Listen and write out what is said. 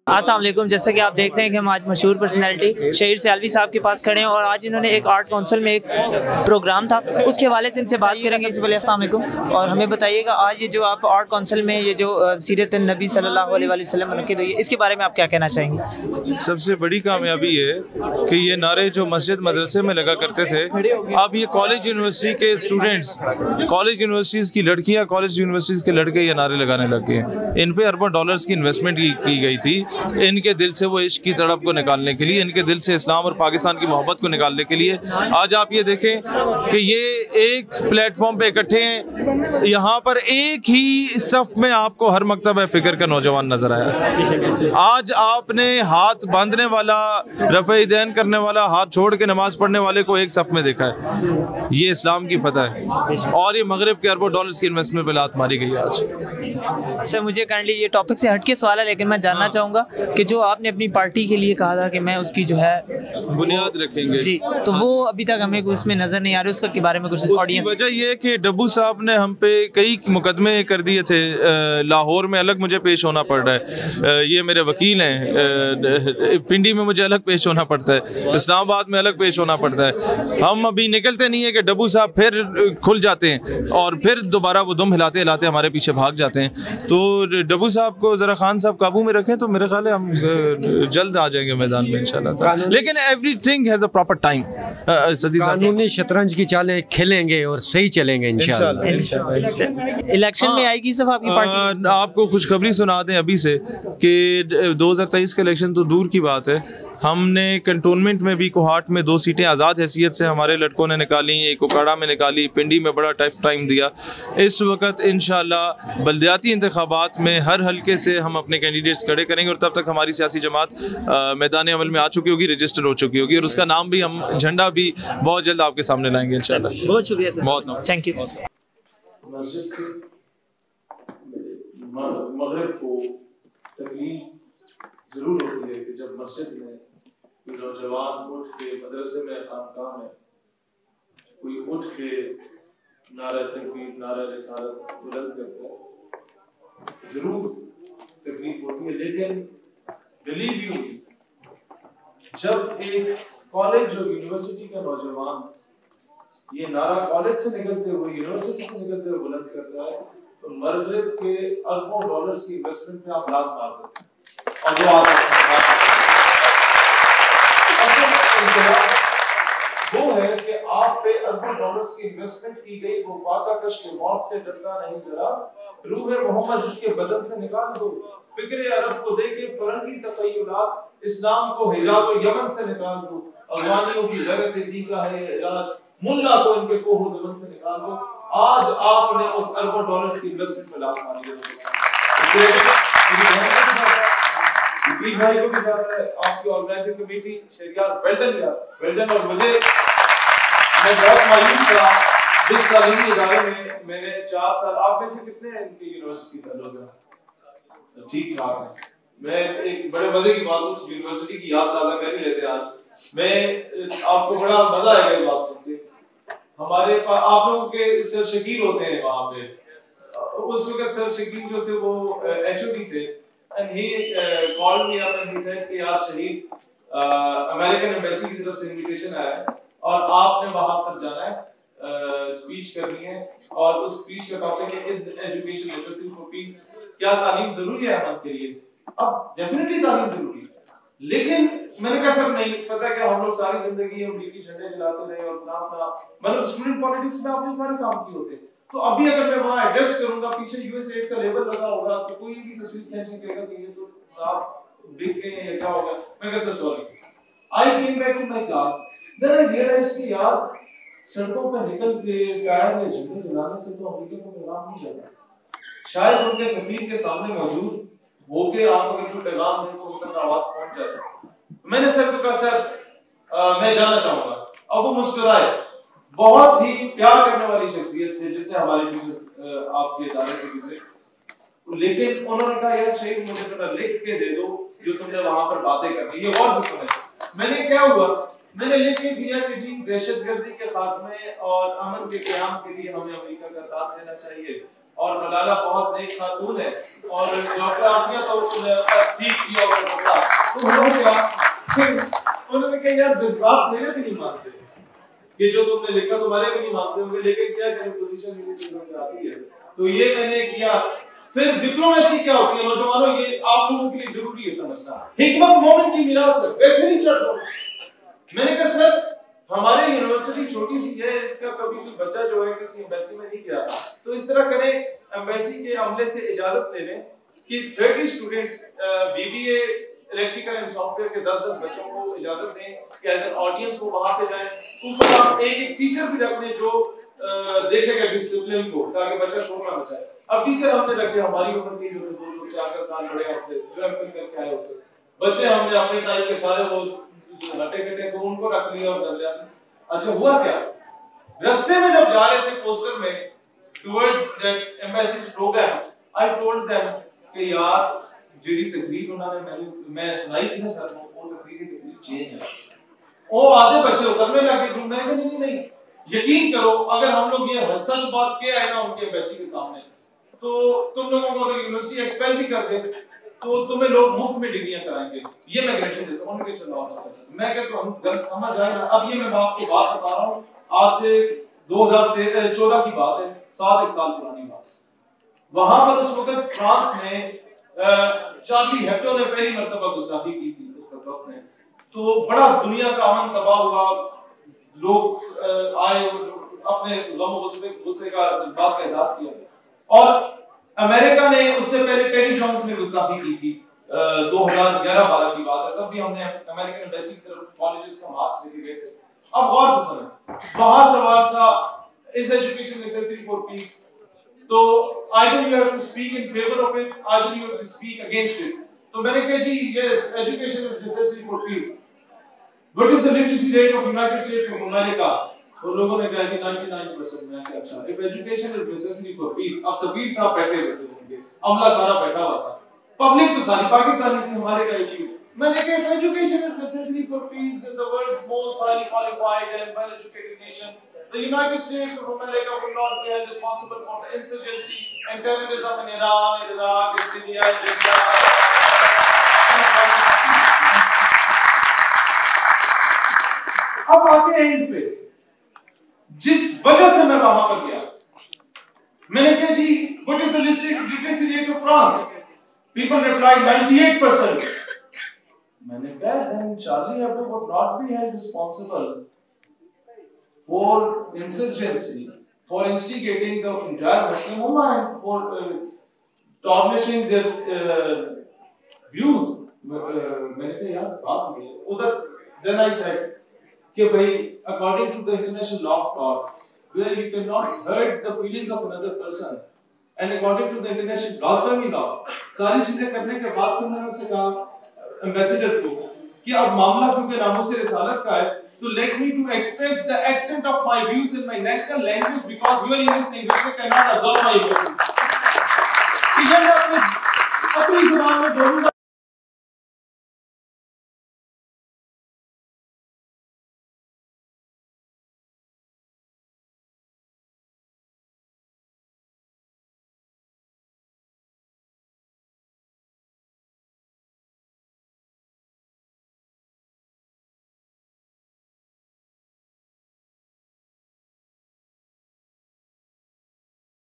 अस्सलाम वालेकुम। जैसे कि आप देख रहे हैं कि हम आज मशहूर पर्सनैलिटी शहीद सियालवी साहब के पास खड़े हैं और आज इन्होंने एक आर्ट काउंसिल में एक प्रोग्राम था, उसके हवाले से इनसे बात करेंगे। सबसे पहले अस्सलाम वालेकुम। और हमें बताइएगा आज ये जो आप आर्ट काउंसिल में ये जो सीरत नबी सल्लल्लाहु अलैहि वसल्लम मुनक़िद हुई है, इसके बारे में आप क्या कहना चाहेंगे? सबसे बड़ी कामयाबी है कि ये नारे जो मस्जिद मदरसे में लगा करते थे, अब ये कॉलेज यूनिवर्सिटी के स्टूडेंट्स, कॉलेज यूनिवर्सिटीज़ की लड़कियां, कॉलेज यूनिवर्सिटीज़ के लड़के ये नारे लगाने लग गए हैं। इन पे अरबों डॉलर्स की इन्वेस्टमेंट की गई थी इनके दिल से वो इश्क की तड़प को निकालने के लिए, इनके दिल से इस्लाम और पाकिस्तान की मोहब्बत को निकालने के लिए। आज आप ये देखें कि ये एक प्लेटफॉर्म पे इकट्ठे हैं, यहाँ पर एक ही सफ में आपको हर मकतब फ़िक्र का नौजवान नजर आया। आज आपने हाथ बांधने वाला, रफ़े दैन करने वाला, हाथ छोड़ के नमाज पढ़ने वाले को एक सफ में देखा है। ये इस्लाम की फतह है और ये मगरब के अरबों डॉलर्स की इन्वेस्टमेंट पे लात मारी गई आज। सर मुझे काइंडली ये टॉपिक से हटके सवाल है, लेकिन मैं जानना चाहूँगा कि जो आपने अपनी पार्टी के लिए कहा था कि मैं उसकी जो है बुनियाद रखेंगे जी, तो वो अभी तक हमें उसमें नजर नहीं आ रही, उसके बारे में कुछ ऑडियंस। वजह ये है कि डब्बू साहब ने हम पे कई मुकदमे कर दिए थे। लाहौर में अलग मुझे पेश होना पड़ रहा है, ये मेरे वकील हैं। पिंडी में मुझे अलग पेश होना पड़ता है, इस्लामाबाद में अलग पेश होना पड़ता है। हम अभी निकलते नहीं है कि डब्बू साहब फिर खुल जाते हैं और फिर दोबारा वो दुम हिलाते हिलाते हमारे पीछे भाग जाते हैं। तो डब्बू साहब को ज़रा खान साहब काबू में रखें तो मेरे ख्याल है हम जल्द आ जाएंगे मैदान में इंशाल्लाह। लेकिन everything has a proper time. कानूनी शतरंज की चालें खेलेंगे और सही चलेंगे इंशाल्लाह। इलेक्शन में आएगी सब आपकी पार्टी? आपको खुशखबरी सुना दें अभी से कि 2023 का इलेक्शन तो दूर की बात है, हमने कंटोनमेंट में भी कोहाट में 2 सीटें आज़ाद हैसियत से हमारे लड़कों ने निकाली, एक उकाड़ा में निकाली, पिंडी में बड़ा टफ टाइम दिया। इस वक्त इंशाल्लाह बल्दियाती इंतखाबात में हर हल्के से हम अपने कैंडिडेट्स खड़े करेंगे और तब तक हमारी सियासी जमात मैदान अमल में आ चुकी होगी, रजिस्टर हो चुकी होगी और उसका नाम भी, हम झंडा भी बहुत जल्द आपके सामने लाएंगे इंशाल्लाह। बहुत शुक्रिया सर, बहुत थैंक यू। मस्जिद से मगरिब को तकलीफ जरूर होती है कि जब मस्जिद में कोई नौजवान उठ के, मदरसे में खानकाह में कोई उठ के नारा तकबीर, नारा रिसालत बुलंद करता है, जरूर तकलीफ होती है। लेकिन बिलीव यू, जब एक कॉलेज और यूनिवर्सिटी का नौजवान ये नारा कॉलेज से निकलते हुए, यूनिवर्सिटी से निकलते हुए बुलंद करता है, तो मगरिब के अरबों डॉलर्स की इन्वेस्टमेंट में आप लात मार देते हैं। और वो वो है कि आप पे अरबों डॉलर्स की इन्वेस्टमेंट की गई, वो पाकाकश के मौत से डरता नहीं जरा, रूह मोहम्मद इसके बदन से निकाल दो, फिक्र अरब को देके फरंगी तखय्युलात, इस्लाम को हिजाब यमन से निकाल दो, अफगानियों की गैरत दी का है इलाज, मुल्ला को इनके कोहो दमन से निकाल दो। आज आपने उस अरबों डॉलर्स की इन्वेस्टमेंट में लात मारी है। भाई को भी जाता है, आपकी ऑर्गेनाइजिंग कमेटी शहरियार वेल्डन यार, वेल्डन। और मुझे मैं बहुत मायूस था जिस तालीमी इदारे में मैंने 4 साल, आप में से कितने हैं इनके यूनिवर्सिटी फेलोज हैं? ठीक ठाक है। मैं एक बड़े मजे की बात उस यूनिवर्सिटी की याद ताज़ा कर ही लेते आज। मैं आपको बड़ा मजा आएगा ये बात सुन के। हमारे आप लोगों के सर शकील होते हैं वहां पे, उस वक्त सर शकील जो थे वो एचओडी थे, and he called me up and he said कि यार शहीद, अमेरिकन एम्बेसी की तरफ से इनविटेशन आया है और आपने वहां पर जाना है, स्पीच करनी है, और उस स्पीच का टॉपिक है is education necessary for piece, क्या तालीम जरूरी है अमन के लिए? अब डेफिनेटली तालीम जरूरी है, लेकिन मैंने कहा सर नहीं, पता है कि हम लोग सारी जिंदगी अमेरिकी झंडे चलाते रहे और अपना मतलब स्टूडेंट पॉलिटिक्स में आपने सारे काम किए होते, तो अभी अगर मैं वहां एड्रेस करूंगा, पीछे यूएसएड का लेबल लगा होगा, तो कोई भी तस्वीर खींचने कहेगा कि ये तो साफ बिक गए हैं या क्या होगा। मैं कहा sir sorry, I came back to my class, then I realize कि यार सड़कों पर निकल के टायर में झंडे जलाने से तो अमेरिका को पैगाम नहीं जाता, शायद उनके सफीर के सामने मौजूद होके आप अगर कोई पैगाम दें तो उन तक आवाज पहुंच जाए। मैंने सर को कहा सर मैं जाना चाहूंगा। अब वो मुस्कुराए, बहुत ही प्यार करने वाली शख्सियत थे जितने हमारे पीछे आपके इदारे के पीछे, लेकिन उन्होंने कहा यार शहीद मुझे थोड़ा लिख के दे दो जो तुमने वहां पर बातें करनी, ये और से सुने। मैंने क्या हुआ, मैंने लिख के दिया कि जी दहशतगर्दी के खात्मे और अमन के क़याम के लिए हमें अमेरिका का साथ देना चाहिए, और मलाला बहुत नेक खातून है और डॉक्टर आफिया तो उसने ठीक किया और बोला तो उन्होंने कहा यार जज्बात मेरे भी नहीं मानते कि जो तुमने लिखा तुम्हारे भी नहीं मानते होंगे, लेकिन क्या करें पोजीशन मेरी चीजों से आती है। तो ये मैंने किया। फिर डिप्लोमेसी क्या होती है नौजवानों, ये आप लोगों के लिए जरूरी है समझना। हिकमत मोमिन की मीरास है, वैसे नहीं चढ़ दो। मैंने कहा सर हमारी यूनिवर्सिटी छोटी सी है, इसका कभी कोई बच्चा जो है किसी एम्बेसी में नहीं गया, तो इस तरह करें एम्बेसी के अमले से इजाजत ले लें कि 30 students BBA electrical and software के 10-10 बच्चों को इजाजत दें कि एज एन ऑडियंस वो वहां पे जाएं। ऊपर आप एक टीचर भी रख लें जो देखेगा डिसिप्लिन को, ताकि बच्चा शोर ना मचाए। अब टीचर हमने रखे हमारी उम्र के जो 2-4 साल बड़े हमसे ट्वेल्थ करके आए होते बच्चे, हमने अपने टाइप के सारे वो हटे तो उनको रख लिया और कर लिया। अच्छा हुआ क्या, रास्ते में जब जा रहे थे पोस्टर में towards that embassy program, I told them कि यार जेडी तकरीर उन्होंने मैं सुनाई थी ना सर, वो तकरीर चेंज है। वो आधे बच्चे उतरने लगे, मैं कहा नहीं यकीन करो अगर हम लोग ये सच बात के आए ना उनके एम्बेसी के सामने, तो तुम लोगों को अगर यूनिवर्सिटी एक्सपेल भी कर दे तो तुम्हें लोग मुफ्त में डिग्रियां कराएंगे, ये मैं गारंटी देता हूं। उनके चलो मैं कहता हूं गलत समझ आए ना। अब ये मैं आपको बात बता रहा हूं, आज से 2014 की बात है, 7 साल पुरानी बात। वहां पर उस वक्त फ्रांस में चार्ली हेब्डो ने पहली मर्तबा गुस्ताखी की थी उस वक्त में, तो बड़ा दुनिया का अमन तबाह हुआ, लोग आए अपने गुस्से का जज्बात का इजहार किया। और अमेरिका ने उससे पहले टेरी जॉन्स ने गुस्ताखी की थी 2011-12 की बात है, तब भी हमने अमेरिकन एम्बेसी की तरफ कॉलेजेस का मार्च लेके गए थे। अब गौर से सुनो, वहां सवाल था is education necessary for peace, तो either you have to speak in favour of it, either you have to speak against it. तो मैंने कहा जी yes education is necessary for peace, what is the literacy rate of United States of America? तो लोगों ने कहा कि 99%। मैं कहा अच्छा if education is necessary for peace, अब सफीर साहब बैठे हुए थे, अमला सारा बैठा हुआ था, पब्लिक तो सारी पाकिस्तानी थी, हमारे का ही। मैंने कहा education is necessary for peace in the world's most highly qualified and well educated nation, the United States of America would not be held responsible for the insurgency and terrorism in Iran, Iraq, Syria, Libya. अब आते हैं इन पे, जिस वजह से मैं वहां पर गया, मैंने कहा जी what is the literacy rate of France? People replied 98%. मैंने कहा then Charlie Hebdo would not be held responsible for insurgency, for instigating the entire Muslim Ummah and for establishing their views. मैंने कहा यार बात नहीं है उधर। Then I said कि भाई according to the international law of God, where you cannot hurt the feelings of another person, and according to the international blasphemy law, सारी चीजें करने के बाद फिर मैंने उससे कहा एम्बेसडर को कि अब मामला क्योंकि नामूस रिसालत का है, तो let me to express the extent of my views in my national language because your English linguist cannot absorb my emotions. कि जब मैं अपनी जुबान में बोलूंगा